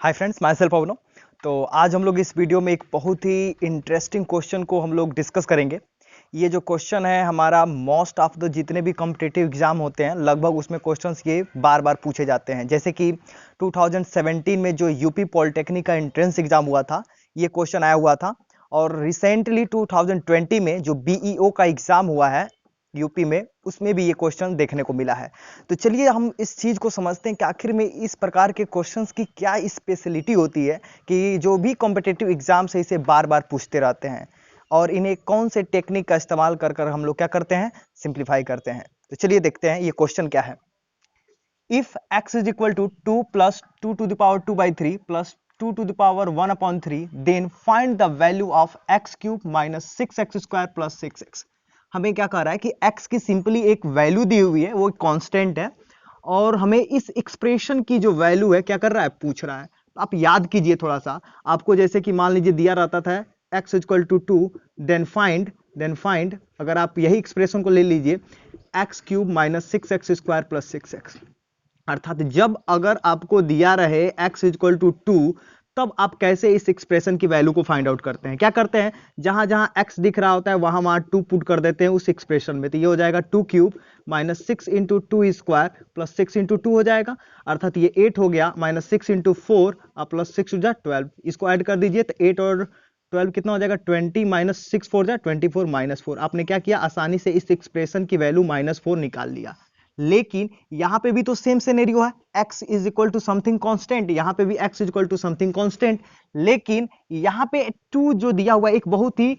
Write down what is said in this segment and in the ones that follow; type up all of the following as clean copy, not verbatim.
Hi friends, my self अवनो। तो आज हम लोग इस वीडियो में एक बहुत ही इंटरेस्टिंग क्वेश्चन को हम लोग डिस्कस करेंगे। ये जो क्वेश्चन है हमारा मोस्ट ऑफ द जितने भी कॉम्पिटिटिव एग्जाम होते हैं लगभग उसमें क्वेश्चंस ये बार बार पूछे जाते हैं। जैसे कि 2017 में जो यूपी पॉलिटेक्निक का एंट्रेंस एग्जाम हुआ था, ये क्वेश्चन आया हुआ था। और रिसेंटली 2020 में जो बीईओ का एग्जाम हुआ है यूपी में, उसमें भी ये क्वेश्चन देखने को मिला है। तो चलिए हम इस चीज़ को समझते हैं कि आखिर में इस प्रकार के क्वेश्चंस की क्या स्पेशलिटी होती है कि जो भी कॉम्पिटिटिव एग्जाम से इसे बार बार पूछते रहते हैं, और इन्हें कौन से टेक्निक का इस्तेमाल कर कर हम लोग क्या करते हैं, सिंप्लीफाई करते हैं। तो चलिए देखते हैं ये क्वेश्चन क्या है। If x is equal to 2 plus 2 to the power 2/3 plus 2 to the power 1/3 then find the value of x cube minus 6x² plus 6x। हमें क्या कह रहा है कि x की सिंपली एक वैल्यू दी हुई है, वो कांस्टेंट है, और हमें इस एक्सप्रेशन की जो वैल्यू है क्या कर रहा है, पूछ रहा है। तो आप याद कीजिए थोड़ा सा, आपको जैसे कि मान लीजिए दिया रहता था x equal to 2 then find अगर आप यही एक्सप्रेशन को ले लीजिए x cube minus 6x² plus 6x। अर्थात जब अगर आपको दिया रहे x इक्वल टू 2, तब आप कैसे इस एक्सप्रेशन की वैल्यू को फाइंड आउट करते हैं। क्या करते हैं, जहां जहां x दिख रहा होता है वहां 2 पुट कर देते हैं उस एक्सप्रेशन में। तो ये हो जाएगा 2 cube minus 6 into 2 square plus 6 into 2 हो जाएगा, अर्थात ये 8 हो गया, माइनस 6 इंटू 4 प्लस 6 हो जाए 12। इसको ऐड कर दीजिए तो 8 और 12 कितना हो जाएगा, 20 माइनस 6 4 जाए 24 माइनस 4। आपने क्या किया, आसानी से इस एक्सप्रेशन की वैल्यू -4 निकाल लिया। लेकिन यहां पे भी तो सेम सिनेरियो है, x is equal to something constant, यहां पे भी x is equal to something constant. लेकिन यहां पे 2 जो दिया हुआ है एक बहुत ही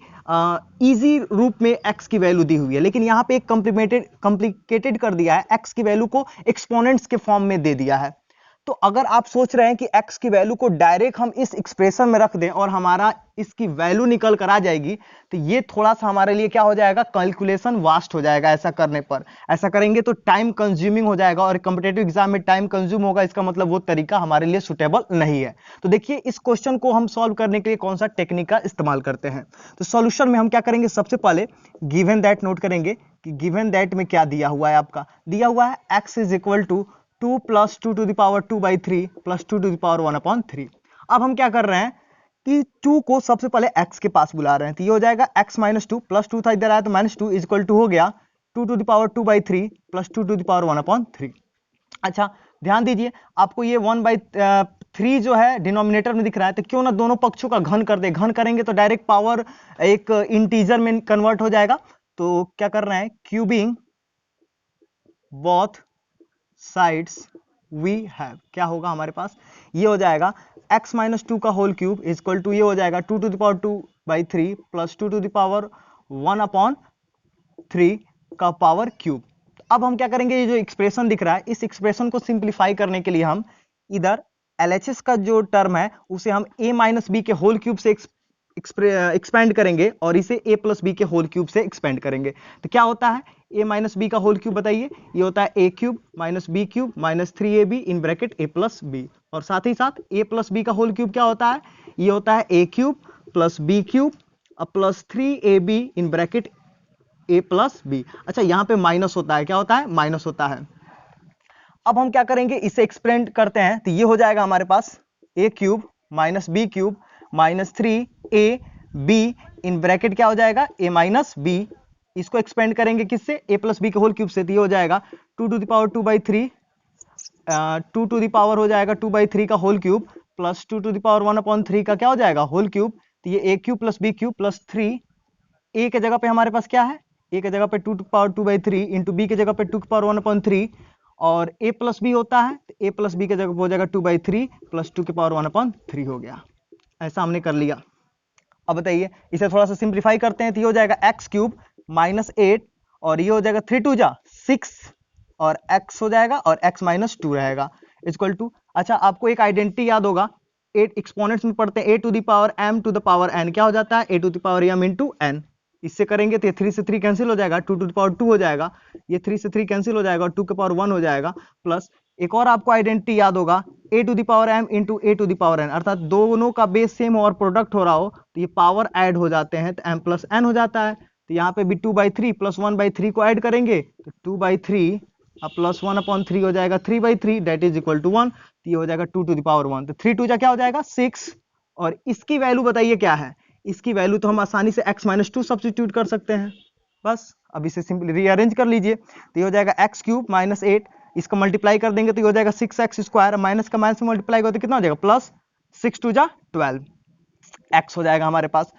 इजी रूप में x की वैल्यू दी हुई है, लेकिन यहां पे एक कॉम्प्लिकेटेड कर दिया है, x की वैल्यू को एक्सपोनेंट्स के फॉर्म में दे दिया है। तो अगर आप सोच रहे हैं कि x की वैल्यू को डायरेक्ट हम इस एक्सप्रेशन में रख दें और हमारा इसकी वैल्यू निकल कर आ जाएगी, तो ये थोड़ा सा हमारे लिए क्या हो जाएगा, कैलकुलेशन वास्ट हो जाएगा। ऐसा करने पर, ऐसा करेंगे तो टाइम कंज्यूमिंग हो जाएगा, और कॉम्पिटिटिव एग्जाम में टाइम कंज्यूम होगा, इसका मतलब वो तरीका हमारे लिए सुटेबल नहीं है। तो देखिए इस क्वेश्चन को हम सॉल्व करने के लिए कौन सा टेक्निक का इस्तेमाल करते हैं। तो सॉल्यूशन में हम क्या करेंगे, सबसे पहले गिवन दैट नोट करेंगे कि गिवन दैट में क्या दिया हुआ है। आपका दिया हुआ है x is equal to 2 plus 2 to the power 2/3 plus 2 to the power 1/3। अब हम क्या कर रहे हैं कि 2 को सबसे पहले x के पास बुला रहे हैं, तो ये हो जाएगा x माइनस 2 प्लस 2 था इधर आया तो -2 इज इक्वल टू हो गया 2 to the power 2/3 plus 2 to the power 1/3। अच्छा ध्यान दीजिए, आपको ये 1/3 जो है डिनोमिनेटर में दिख रहा है, तो क्यों ना दोनों पक्षों का घन कर दे। घन करेंगे तो डायरेक्ट पावर एक इंटीजर में कन्वर्ट हो जाएगा। तो क्या कर रहे हैं, cubing both sides we have, क्या होगा हमारे पास, ये हो जाएगा x माइनस 2 का whole cube is equal to, ये हो जाएगा 2 to the power 2/3 plus 2 to the power 1/3 का पावर क्यूब। अब हम क्या करेंगे, ये जो एक्सप्रेशन दिख रहा है इस एक्सप्रेशन को सिंप्लीफाई करने के लिए हम इधर LHS का जो टर्म है उसे हम a माइनस बी के होल क्यूब से एक्सपेंड करेंगे और इसे a प्लस बी के होल क्यूब से एक्सपेंड करेंगे। तो क्या होता है a माइनस बी का होल क्यूब, बताइए, ये होता है a cube minus b cube minus 3ab in bracket a plus b, और साथ ही साथ a प्लस बी का होल क्यूब क्या होता है, ये होता है a cube plus b cube plus 3ab in bracket a plus b. अच्छा यहां पे माइनस होता है, क्या होता है, माइनस होता है। अब हम क्या करेंगे, इसे एक्सपेंड करते हैं, तो ये हो जाएगा हमारे पास a cube minus b cube minus 3ab in bracket क्या हो जाएगा, a माइनस बी। इसको एक्सपेंड करेंगे किससे, a प्लस बी के होल क्यूब से, तो ये हो जाएगा 2 to the power 2/3 2 to the power हो जाएगा 2/3 का whole cube plus 2 to the power 1/3 का क्या हो जाएगा, होल क्यूब। तो ये a cube plus b cube plus 3, a के जगह पे हमारे पास क्या है, a के जगह पे 2 टू पावर 2/3 इंटू बी के जगह पे 2 टू पावर 1/3, और a प्लस बी होता है तो a प्लस बी के जगह हो जाएगा 2/3 प्लस 2 के पावर 1/3 हो गया। ऐसा हमने कर लिया। अब बताइए इसे थोड़ा सा सिंप्लीफाई करते हैं, तो ये हो जाएगा x क्यूब माइनस 8 और ये हो जाएगा 3 2 जा 6 और x हो जाएगा और x माइनस 2 रहेगा इक्वल टू। अच्छा आपको एक आइडेंटिटी याद होगा, 8 एक्सपोनेंट्स में पढ़ते हैं, a to the power m to the power n क्या हो जाता है, a to the power m into n। इससे करेंगे तो 3 से 3 कैंसिल हो जाएगा, 2 टू द पावर 2 हो जाएगा, ये 3 से 3 कैंसिल हो जाएगा और 2 के पावर 1 हो जाएगा, प्लस एक और आपको आइडेंटिटी याद होगा, a to the power m into a to the power n, अर्थात दोनों का बेस सेम और प्रोडक्ट हो रहा हो तो ये पावर ऐड हो जाते हैं तो m प्लस n हो जाता है। तो यहाँ पे भी 2/3 प्लस 1/3 को ऐड करेंगे तो 2/3 अब +1/3 हो जाएगा 3/3 दैट इज इक्वल टू 1, तो ये हो जाएगा 2 to the power 1, तो 3 2 जा क्या हो जाएगा 6, और इसकी वैल्यू बताइए क्या है, इसकी वैल्यू तो हम आसानी से x-2 सब्स्टिट्यूट कर सकते हैं, बस अब इसे सिंपली रीअरेंज कर लीजिए, तो ये हो जाएगा x³ - 8, इसका मल्टीप्लाई कर देंगे तो ये हो जाएगा 6x², माइनस का माइनस में मल्टीप्लाई होता है कितना हो जाएगा +6 2 जा 12, x हो जाएगा हमारे पास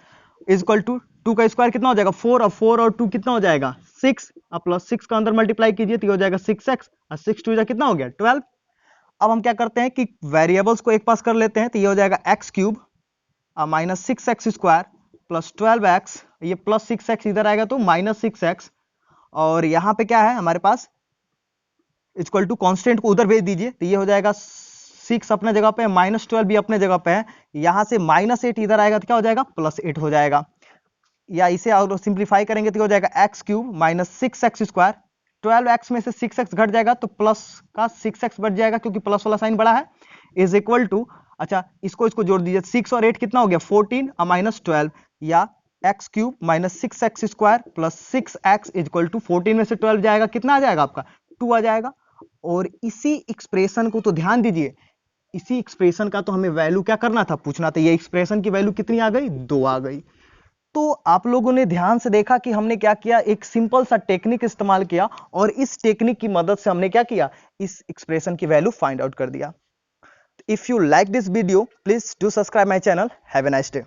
इज इक्वल टू 2 का स्क्वायर कितना हो जाएगा 4, और 4 और 2 कितना हो जाएगा 6, अब +6 का अंदर मल्टीप्लाई कीजिए तो ये हो जाएगा 6x, और 6 2 जा कितना हो गया 12। अब हम क्या करते हैं कि वेरिएबल्स को एक पास कर लेते हैं, तो ये हो जाएगा x³ -6x² प्लस 12x, ये +6x इधर आएगा तो -6x, और यहाँ पे क्या है हमारे पास इक्वल टू कांस्टेंट को उधर भेज दीजिए, तो ये हो जाएगा 6 अपने जगह पे है, -12 भी अपने जगह पे है, यहाँ से -8 इधर आएगा तो क्या हो जाएगा +8 हो जाएगा, या इसे और सिंप्लीफाई करेंगे तो हो जाएगा x³ -6x², 12x में से 6x घट जाएगा तो प्लस का 6x बढ़ जाएगा क्योंकि प्लस वाला साइन बड़ा है, इज इक्वल टू, अच्छा इसको जोड़ दीजिए 6 और 8 कितना हो गया 14 -12, या x³ -6x² plus 6x is equal to 14 में से 12 जाएगा कितना आ जाएगा आपका 2 आ जाएगा। और इसी एक्सप्रेशन को तो ध्यान दीजिए, इसी एक्सप्रेशन का तो हमें वैल्यू क्या करना था पूछना था, ये एक्सप्रेशन की वैल्यू कितनी आ गई 2 आ गई। तो आप लोगों ने ध्यान से देखा कि हमने क्या किया, एक सिंपल सा टेक्निक इस्तेमाल किया और इस टेक्निक की मदद से हमने क्या किया, इस एक्सप्रेशन की वैल्यू फाइंड आउट कर दिया। If you like this video please do subscribe my channel. Have a nice day.